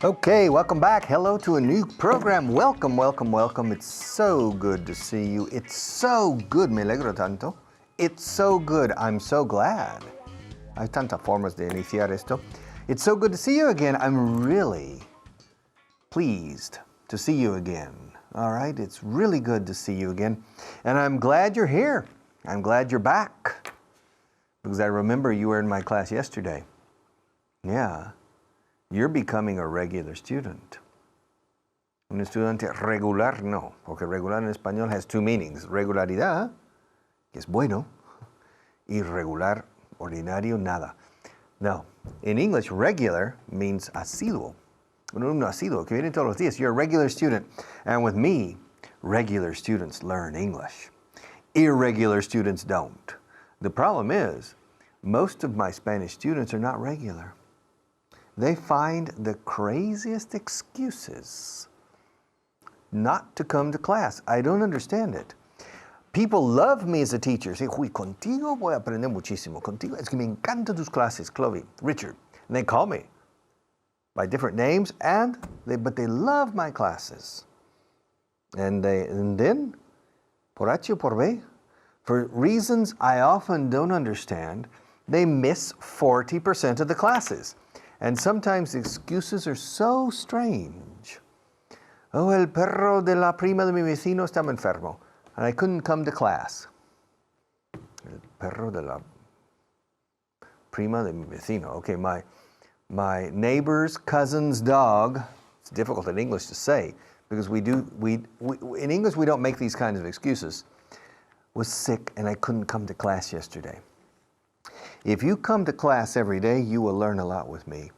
Okay, welcome back. Hello to a new program. Welcome, welcome, welcome. It's so good to see you. It's so good, me alegro tanto. It's so good, I'm so glad. Hay tantas formas de iniciar esto. It's so good to see you again. I'm really pleased to see you again. All right, it's really good to see you again. And I'm glad you're here. I'm glad you're back. Because I remember you were in my class yesterday. Yeah. You're becoming a regular student. Un estudiante regular, no, porque regular en español has two meanings. Regularidad, que es bueno, y regular, ordinario, nada. No, in English, regular means asiduo. Un alumno asiduo, que viene todos los días. You're a regular student. And with me, regular students learn English. Irregular students don't. The problem is, most of my Spanish students are not regular. They find the craziest excuses not to come to class. I don't understand it. People love me as a teacher. Say, uy, contigo voy a aprender muchísimo. Contigo, es que me encantan tus clases, Chloe, Richard. And they call me by different names, but they love my classes. And then, por H o por B, for reasons I often don't understand, they miss 40% of the classes. And sometimes the excuses are so strange. Oh, el perro de la prima de mi vecino estaba enfermo, and I couldn't come to class. El perro de la prima de mi vecino. Okay, my neighbor's cousin's dog, it's difficult in English to say, because in English we don't make these kinds of excuses, was sick and I couldn't come to class yesterday. If you come to class every day, you will learn a lot with me.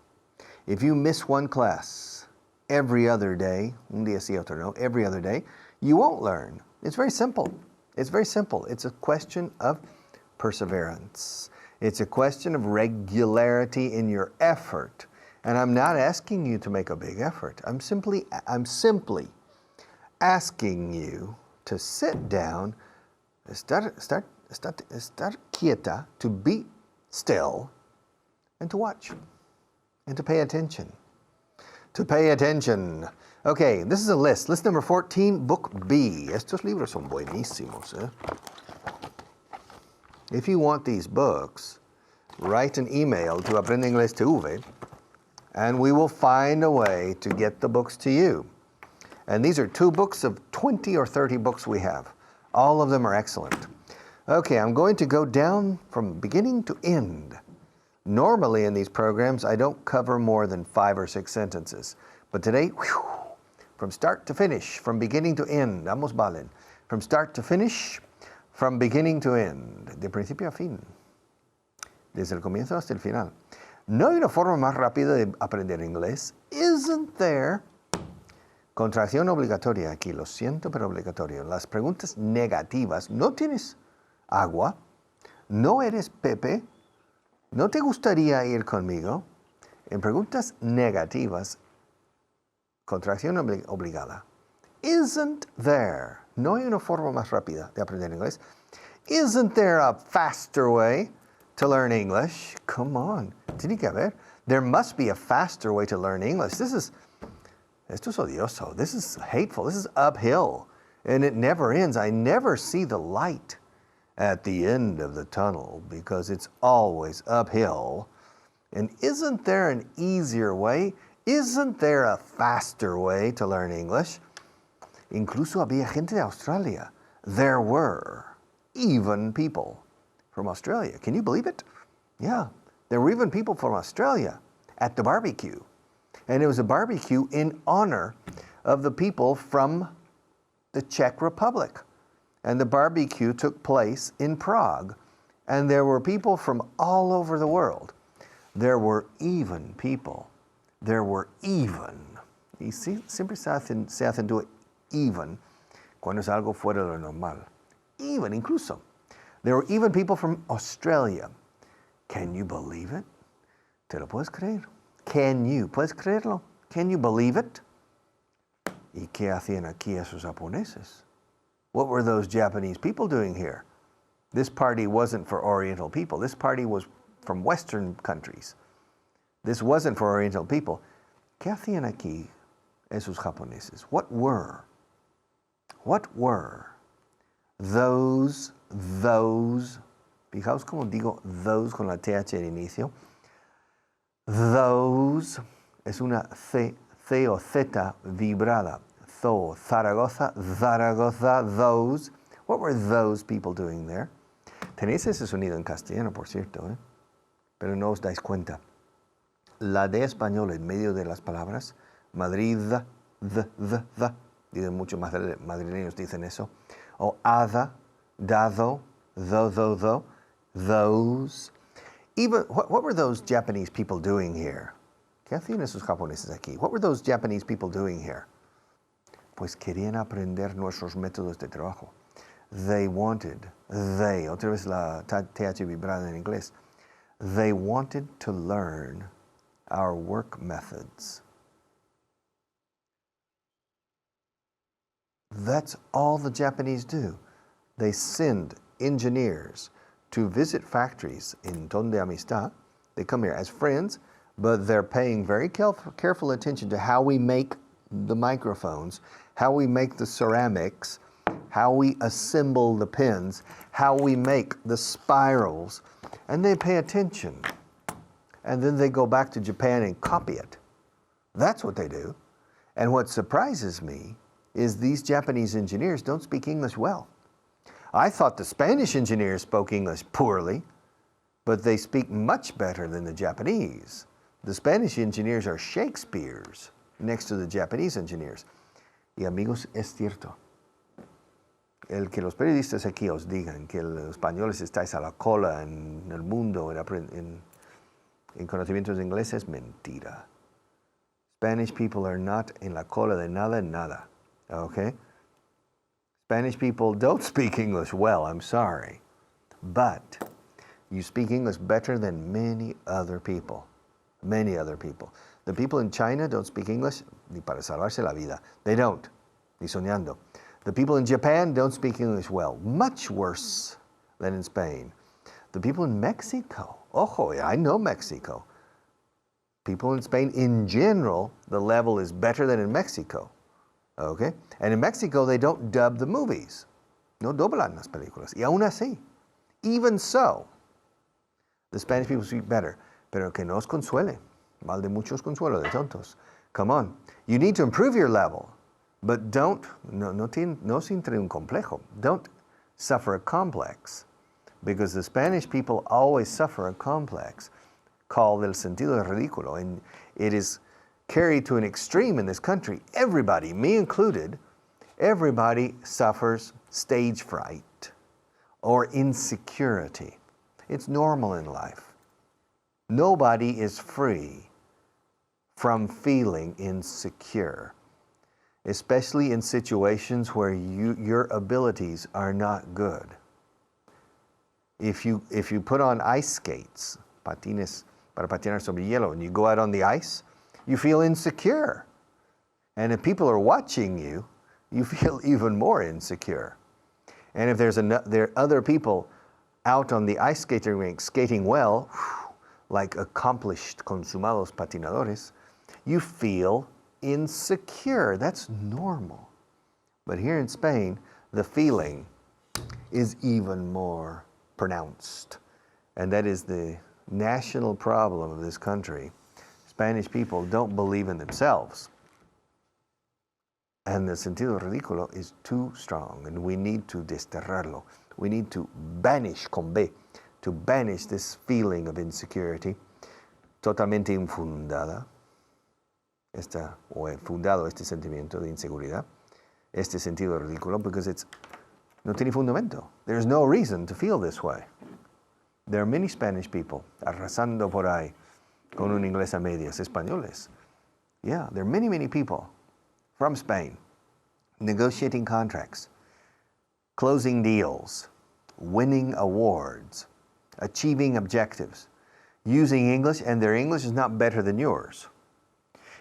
If you miss one class every other day, un día sí, otro no, every other day, you won't learn. It's very simple. It's very simple. It's a question of perseverance. It's a question of regularity in your effort. And I'm not asking you to make a big effort. I'm simply asking you to sit down, estar quieta, to be still, and to watch, and to pay attention. To pay attention. Okay, this is a list. List number 14, Book B. Estos libros son buenísimos. If you want these books, write an email to Aprende Inglés TV, and we will find a way to get the books to you. And these are 2 books of 20 or 30 books we have. All of them are excellent. Okay, I'm going to go down from beginning to end. Normally in these programs, I don't cover more than 5 or 6 sentences. But today, from start to finish, from beginning to end, ambos valen. From start to finish, from beginning to end, de principio a fin. Desde el comienzo hasta el final. No hay una forma más rápida de aprender inglés. Isn't there? Contracción obligatoria aquí, lo siento, pero obligatorio. Las preguntas negativas, ¿no tienes agua? ¿No eres Pepe? ¿No te gustaría ir conmigo? En preguntas negativas, contracción obligada. Isn't there? No hay una forma más rápida de aprender inglés. Isn't there a faster way to learn English? Come on. Tiene que haber. There must be a faster way to learn English. Esto es odioso. This is hateful. This is uphill. And it never ends. I never see the light at the end of the tunnel because it's always uphill. And isn't there an easier way? Isn't there a faster way to learn English? Incluso había gente de Australia. There were even people from Australia. Can you believe it? Yeah, there were even people from Australia at the barbecue. And it was a barbecue in honor of the people from the Czech Republic. And the barbecue took place in Prague. And there were people from all over the world. There were even people. There were even. Y siempre se acentúa even cuando es algo fuera de lo normal. Even, incluso. There were even people from Australia. Can you believe it? ¿Te lo puedes creer? ¿Puedes creerlo? Can you believe it? ¿Y qué hacían aquí esos japoneses? What were those Japanese people doing here? This party wasn't for Oriental people. This party was from Western countries. This wasn't for Oriental people. ¿Qué hacían aquí esos japoneses? What were those, fijaos como digo those con la TH al inicio. Those es una C o Z vibrada. Zaragoza, those. What were those people doing there? Tenéis ese sonido en castellano, por cierto, ¿eh? Pero no os dais cuenta. La D española en medio de las palabras, Madrid, the, dicen muchos madrileños dicen eso, o ada, dado, though, those. Even, what were those Japanese people doing here? ¿Qué hacían esos japoneses aquí? What were those Japanese people doing here? Pues querían aprender nuestros métodos de trabajo. They, otra vez la TH vibrada en inglés. They wanted to learn our work methods. That's all the Japanese do. They send engineers to visit factories in Ton de Amistad. They come here as friends, but they're paying very careful attention to how we make the microphones, how we make the ceramics, how we assemble the pins, how we make the spirals, and they pay attention. And then they go back to Japan and copy it. That's what they do. And what surprises me is these Japanese engineers don't speak English well. I thought the Spanish engineers spoke English poorly, but they speak much better than the Japanese. The Spanish engineers are Shakespeare's next to the Japanese engineers. Y amigos, es cierto. El que los periodistas aquí os digan que los españoles estáis a la cola en el mundo en conocimientos de inglés es mentira. Spanish people are not en la cola de nada, okay? Spanish people don't speak English well, I'm sorry. But you speak English better than many other people. Many other people. The people in China don't speak English ni para salvarse la vida. They don't, ni soñando. The people in Japan don't speak English well, much worse than in Spain. The people in Mexico, ojo, I know Mexico. People in Spain, in general, the level is better than in Mexico, okay? And in Mexico, they don't dub the movies. No doblan las películas. Y aún así, even so, the Spanish people speak better. Pero que no os consuele. Mal de muchos consuelo de tontos. Come on. You need to improve your level. But no se entre un complejo. Don't suffer a complex. Because the Spanish people always suffer a complex called el sentido de ridículo. And it is carried to an extreme in this country. Everybody, me included, everybody suffers stage fright or insecurity. It's normal in life. Nobody is free from feeling insecure, especially in situations where your abilities are not good. If you put on ice skates, patines para patinar sobre hielo, and you go out on the ice, you feel insecure. And if people are watching you, you feel even more insecure. And if there are other people out on the ice skating rink skating well, like accomplished consumados patinadores, you feel insecure. That's normal. But here in Spain, the feeling is even more pronounced. And that is the national problem of this country. Spanish people don't believe in themselves. And the sentido ridículo is too strong, and we need to desterrarlo. We need to banish, con B, to banish this feeling of insecurity, totalmente infundada, fundado este sentimiento de inseguridad, este sentido ridículo, because no tiene fundamento. There's no reason to feel this way. There are many Spanish people arrasando por ahí con un inglés a medias, españoles. Yeah, there are many, many people from Spain negotiating contracts, closing deals, winning awards, achieving objectives, using English, and their English is not better than yours.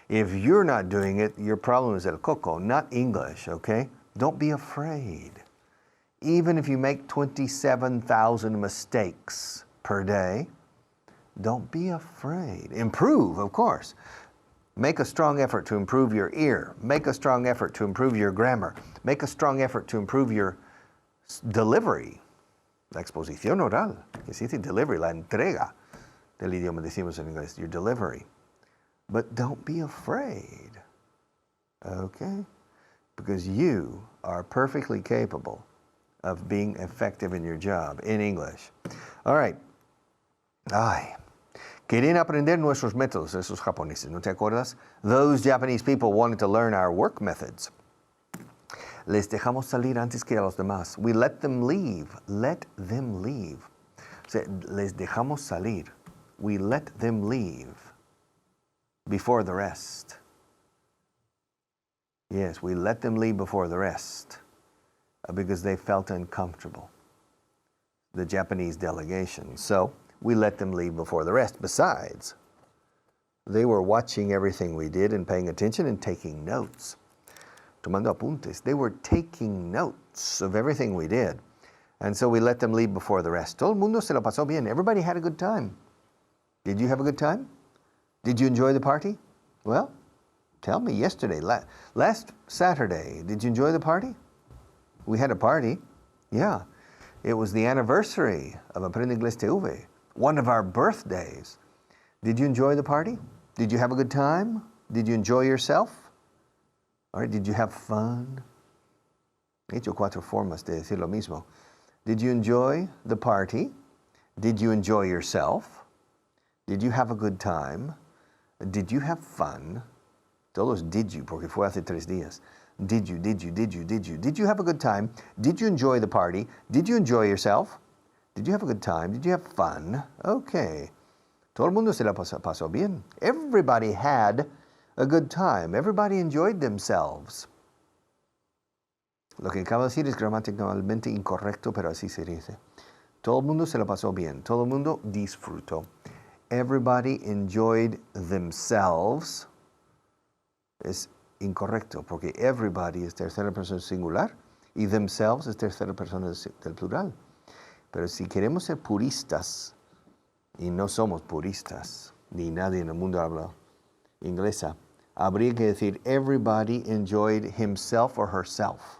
If you're not doing it, your problem is el coco, not English, okay? Don't be afraid. Even if you make 27,000 mistakes per day, don't be afraid. Improve, of course. Make a strong effort to improve your ear. Make a strong effort to improve your grammar. Make a strong effort to improve your delivery. La exposición oral. Que se dice delivery, la entrega del idioma, decimos en inglés, your delivery. But don't be afraid, okay? Because you are perfectly capable of being effective in your job in English. All right. Ay. Querían aprender nuestros métodos, esos japoneses, ¿no te acuerdas? Those Japanese people wanted to learn our work methods. Les dejamos salir antes que a los demás. We let them leave. Let them leave. O sea, les dejamos salir. We let them leave before the rest. Yes, we let them leave before the rest because they felt uncomfortable, the Japanese delegation. So we let them leave before the rest. Besides, they were watching everything we did and paying attention and taking notes. Tomando apuntes. They were taking notes of everything we did. And so we let them leave before the rest. Todo el mundo se la pasó bien. Everybody had a good time. Did you have a good time? Did you enjoy the party? Well, tell me yesterday, last Saturday, did you enjoy the party? We had a party. Yeah. It was the anniversary of Aprender Inglés TV, one of our birthdays. Did you enjoy the party? Did you have a good time? Did you enjoy yourself? All right, did you have fun? He hecho cuatro formas de decir lo mismo. Did you enjoy the party? Did you enjoy yourself? Did you have a good time? Did you have fun? Todos did you, porque fue hace 3 días. Did you? Did you have a good time? Did you enjoy the party? Did you enjoy yourself? Did you have a good time? Did you have fun? Okay. Todo el mundo se la pasó bien. Everybody had a good time. Everybody enjoyed themselves. Lo que acabo de decir es gramaticalmente incorrecto, pero así se dice. Todo el mundo se la pasó bien. Todo el mundo disfrutó. Everybody enjoyed themselves. Es incorrecto, porque everybody es tercera persona singular y themselves es tercera persona del plural. Pero si queremos ser puristas, y no somos puristas, ni nadie en el mundo habla inglesa, habría que decir everybody enjoyed himself or herself.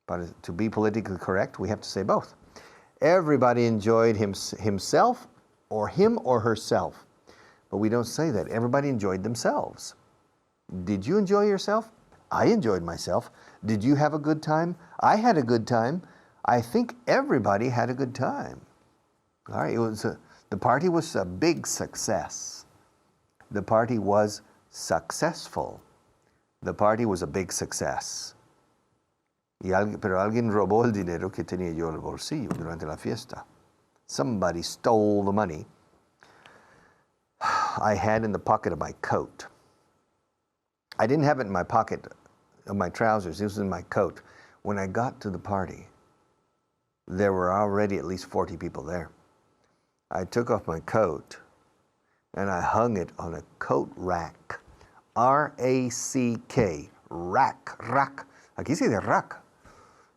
But to be politically correct, we have to say both. Everybody enjoyed himself or him or herself. But we don't say that. Everybody enjoyed themselves. Did you enjoy yourself? I enjoyed myself. Did you have a good time? I had a good time. I think everybody had a good time. All right, the party was a big success. The party was successful. The party was a big success. Pero alguien robó el dinero que tenía yo en el bolsillo durante la fiesta. Somebody stole the money I had in the pocket of my coat. I didn't have it in my pocket of my trousers. It was in my coat. When I got to the party, there were already at least 40 people there. I took off my coat and I hung it on a coat rack. R-A-C-K. Rack. Aquí se dice rack.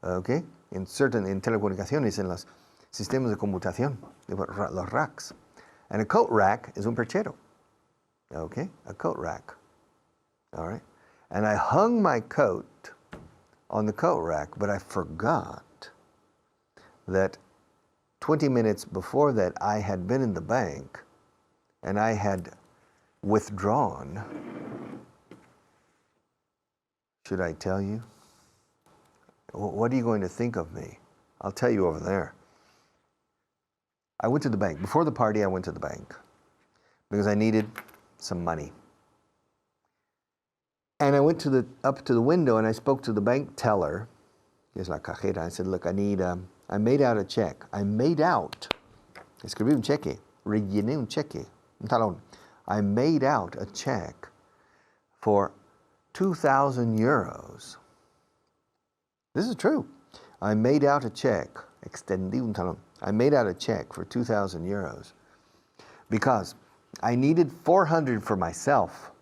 Okay? In telecomunicaciones, en los sistemas de computación, los racks. And a coat rack is un perchero. Okay? A coat rack. All right? And I hung my coat on the coat rack, but I forgot that 20 minutes before that I had been in the bank and I had withdrawn. Should I tell you? What are you going to think of me? I'll tell you over there. I went to the bank. Before the party, I went to the bank because I needed some money. And I went up to the window and I spoke to the bank teller, que es la cajera. I said, look, I made out a check. Escribí un cheque. Rellené un cheque. Un talón. I made out a check for 2,000 euros. This is true. I made out a check. Extendí un talón. I made out a check for 2,000 euros because I needed 400 for myself,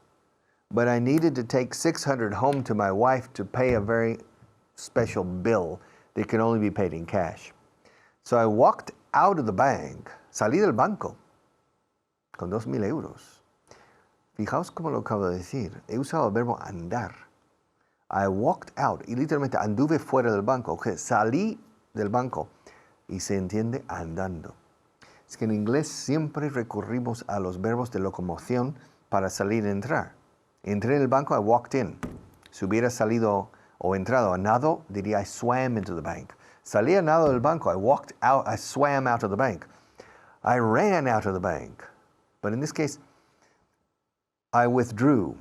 but I needed to take 600 home to my wife to pay a very special bill that can only be paid in cash. So I walked out of the bank, salí del banco con 2,000 euros. Fijaos cómo lo acabo de decir. He usado el verbo andar. I walked out. Y literalmente anduve fuera del banco. Okay, salí del banco. Y se entiende andando. Es que en inglés siempre recurrimos a los verbos de locomoción para salir y entrar. Entré en el banco, I walked in. Si hubiera salido o entrado a nado, diría I swam into the bank. Salí a nado del banco, I walked out, I swam out of the bank. I ran out of the bank. But in this case, I withdrew.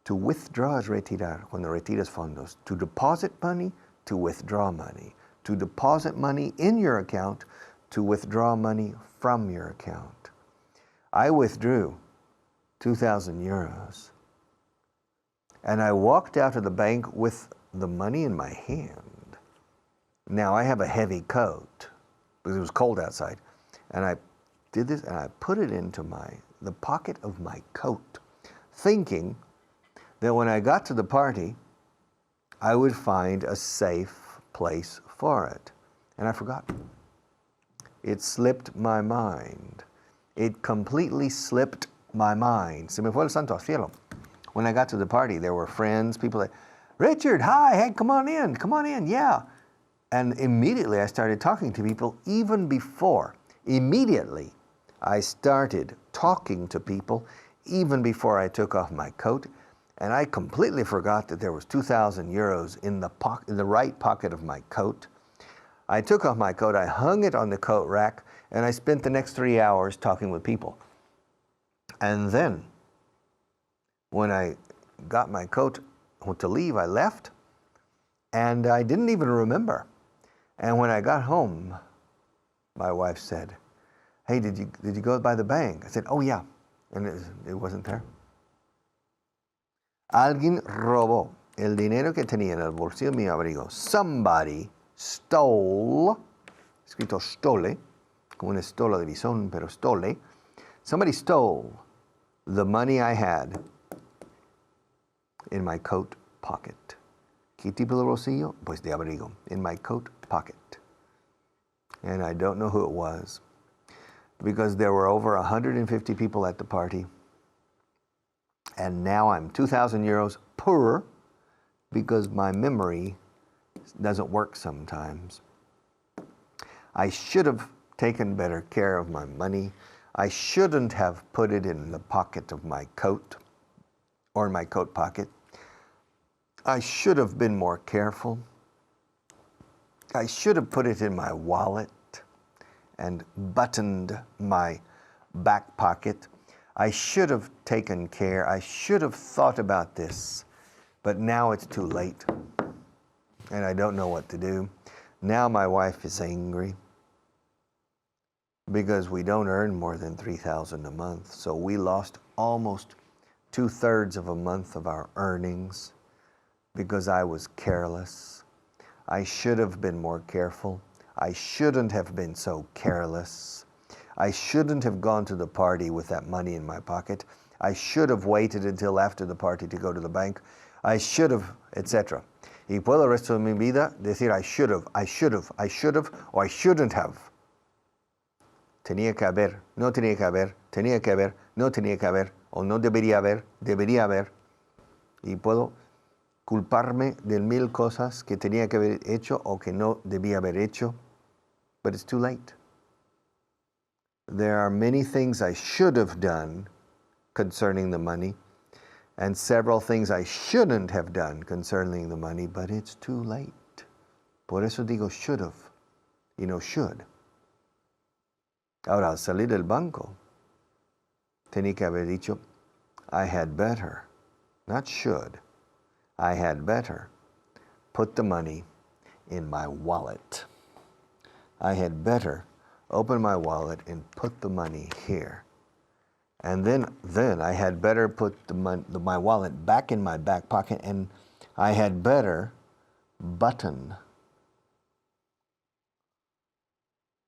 To withdraw es retirar, cuando retiras fondos. To deposit money, to withdraw money. To deposit money in your account, to withdraw money from your account. I withdrew 2,000 euros. And I walked out of the bank with the money in my hand. Now I have a heavy coat because it was cold outside. And I did this and I put it into the pocket of my coat, thinking that when I got to the party, I would find a safe place for it. And I forgot. It slipped my mind. It completely slipped my mind. Se me fue el santo al cielo. When I got to the party, there were friends, people like, Richard, hi, hey, come on in, yeah. And immediately I started talking to people even before. Immediately I started talking to people even before I took off my coat. And I completely forgot that there was 2,000 euros in the right pocket of my coat. I took off my coat, I hung it on the coat rack, and I spent the next 3 hours talking with people. And then, when I got my coat to leave, I left, and I didn't even remember. And when I got home, my wife said, hey, did you go by the bank? I said, oh yeah, and it wasn't there. Alguien robó el dinero que tenía en el bolsillo de mi abrigo. Somebody stole, escrito stole, como una estola de bisón, pero stole. Somebody stole the money I had in my coat pocket. ¿Qué tipo de bolsillo? Pues de abrigo. In my coat pocket. And I don't know who it was, because there were over 150 people at the party. And now I'm 2,000 euros poorer because my memory doesn't work sometimes. I should have taken better care of my money. I shouldn't have put it in the pocket of my coat or in my coat pocket. I should have been more careful. I should have put it in my wallet and buttoned my back pocket. I should have taken care. I should have thought about this. But now it's too late. And I don't know what to do. Now my wife is angry because we don't earn more than 3,000 a month. So we lost almost 2/3 of a month of our earnings because I was careless. I should have been more careful. I shouldn't have been so careless. I shouldn't have gone to the party with that money in my pocket. I should have waited until after the party to go to the bank. I should have, etc. Y puedo el resto de mi vida decir I should have, or I shouldn't have. Tenía que haber, no tenía que haber, tenía que haber, no tenía que haber, o no debería haber, debería haber. Y puedo culparme de 1000 cosas que tenía que haber hecho o que no debía haber hecho. But it's too late. There are many things I should have done concerning the money, and several things I shouldn't have done concerning the money, but it's too late. Por eso digo should have, y no should. Ahora, al salir del banco, tenía que haber dicho, I had better, not should, I had better put the money in my wallet. I had better open my wallet and put the money here. And then I had better put my wallet back in my back pocket, and I had better button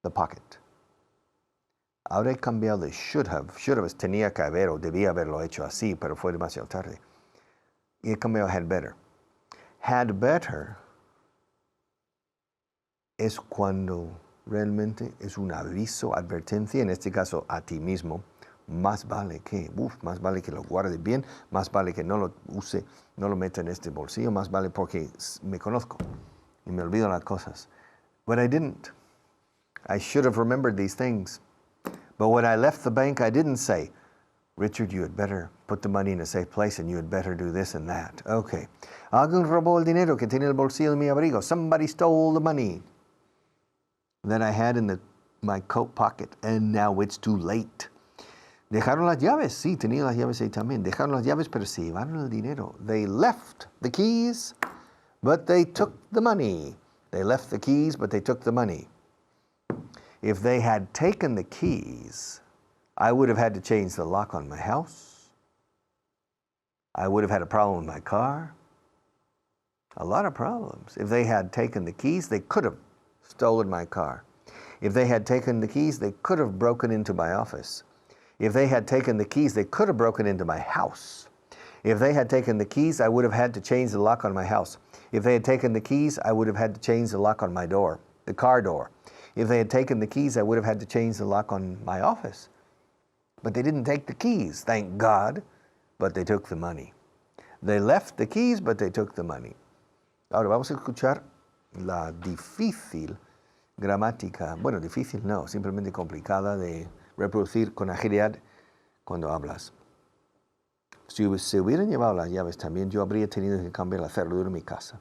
the pocket. Ahora he cambiado de should have. Should have es tenía que haber o debía haberlo hecho así, pero fue demasiado tarde. Y he cambiado had better. Had better es cuando realmente es un aviso, advertencia, en este caso a ti mismo. más vale más vale que lo guarde bien, más vale que no lo use, no lo meta en este bolsillo, más vale porque me conozco y me olvido las cosas. But I didn't. I should have remembered these things. But when I left the bank, I didn't say, Richard, you had better put the money in a safe place and you had better do this and that. Okay. Alguien robó el dinero que tenía en el bolsillo de mi abrigo. Somebody stole the money that I had in my coat pocket, and now it's too late. Dejaron las llaves. Sí, tenía las llaves ahí también. Dejaron las llaves, pero se llevaron el dinero. They left the keys, but they took the money. They left the keys, but they took the money. If they had taken the keys, I would have had to change the lock on my house. I would have had a problem with my car. A lot of problems. If they had taken the keys, they could have stolen my car. If they had taken the keys, they could have broken into my office. If they had taken the keys, they could have broken into my house. If they had taken the keys, I would have had to change the lock on my house. If they had taken the keys, I would have had to change the lock on my door, the car door. If they had taken the keys, I would have had to change the lock on my office. But they didn't take the keys, thank God, but they took the money. They left the keys, but they took the money. Ahora vamos a escuchar la difícil gramática, bueno, difícil no, simplemente complicada de reproducir con agilidad cuando hablas. Si se hubieran llevado las llaves también, yo habría tenido que cambiar la cerradura de mi casa.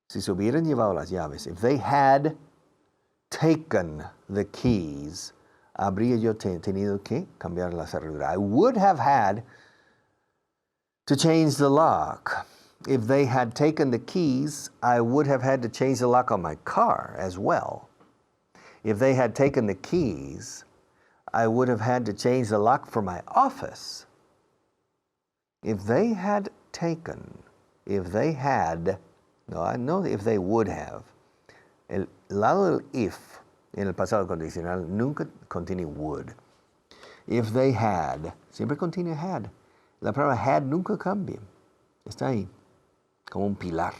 Si se hubieran llevado las llaves, if they had taken the keys, habría yo tenido que cambiar la cerradura. I would have had to change the lock. If they had taken the keys, I would have had to change the lock on my car as well. If they had taken the keys, I would have had to change the lock for my office. If they had taken, if they had, no, I know if they would have. El lado del if en el pasado condicional nunca contiene would. If they had, siempre contiene had. La palabra had nunca cambia. Está ahí, como un pilar.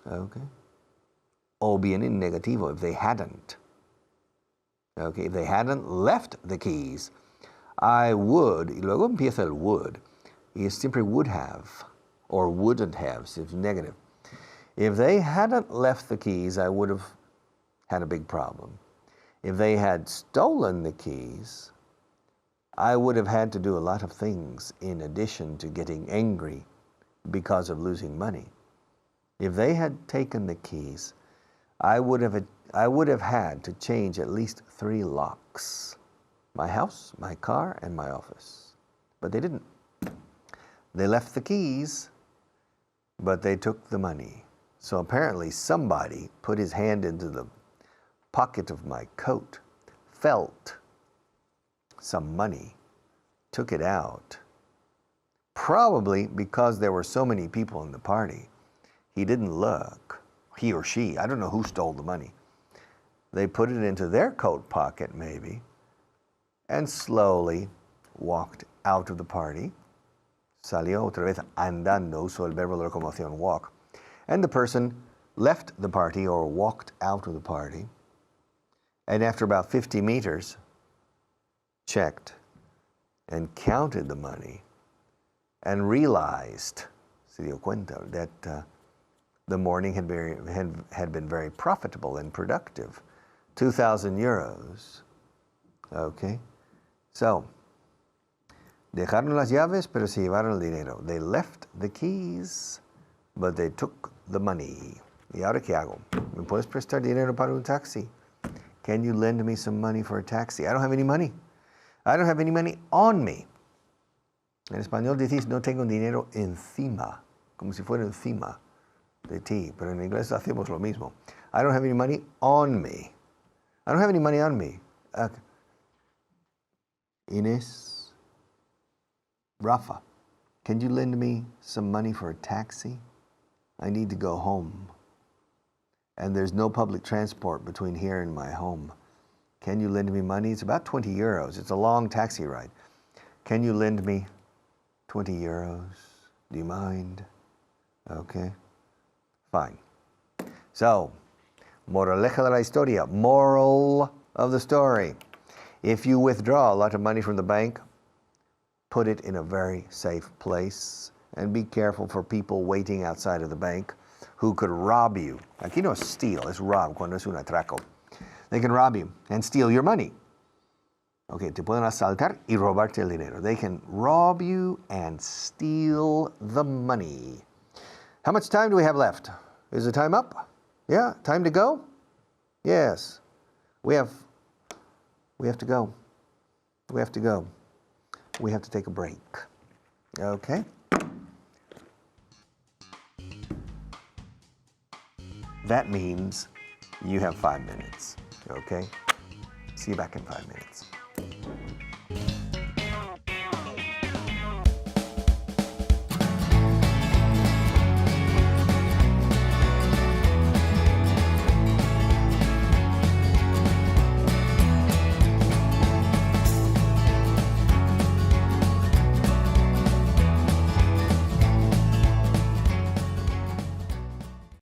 Okay. O bien en negativo, if they hadn't. Okay, if they hadn't left the keys, I would, y luego empieza el would, y es siempre would have, or wouldn't have, si es negative. If they hadn't left the keys, I would have had a big problem. If they had stolen the keys, I would have had to do a lot of things in addition to getting angry because of losing money. If they had taken the keys, I would have had to change at least 3 locks. My house, my car, and my office. But they didn't. They left the keys, but they took the money. So apparently somebody put his hand into the pocket of my coat, felt some money, took it out. Probably because there were so many people in the party, he didn't look. He or she, I don't know who stole the money. They put it into their coat pocket maybe, and slowly walked out of the party. Salió otra vez andando, usó el verbo de locomoción, walk. And the person left the party or walked out of the party. And after about 50 meters, checked and counted the money and realized, se dio cuenta, that the morning had been very profitable and productive. 2,000 euros. Okay. So, dejaron las llaves, pero se llevaron el dinero. They left the keys, but they took the money. ¿Y ahora qué hago? ¿Me puedes prestar dinero para un taxi? Can you lend me some money for a taxi? I don't have any money. I don't have any money on me. En español decís no tengo dinero encima, como si fuera encima de ti, pero en inglés hacemos lo mismo. I don't have any money on me. I don't have any money on me. Inés, Rafa, can you lend me some money for a taxi? I need to go home. And there's no public transport between here and my home. Can you lend me money? It's about 20 euros. It's a long taxi ride. Can you lend me 20 euros? Do you mind? Okay. Fine. So, moraleja de la historia. Moral of the story. If you withdraw a lot of money from the bank, put it in a very safe place and be careful for people waiting outside of the bank who could rob you. Aquí no es steal, es rob cuando es un atraco. They can rob you and steal your money. Okay, te pueden asaltar y robarte el dinero. They can rob you and steal the money. How much time do we have left? Is the time up? Yeah, time to go? Yes. We have to go. We have to go. We have to take a break. Okay? That means you have 5 minutes. Okay? See you back in 5 minutes.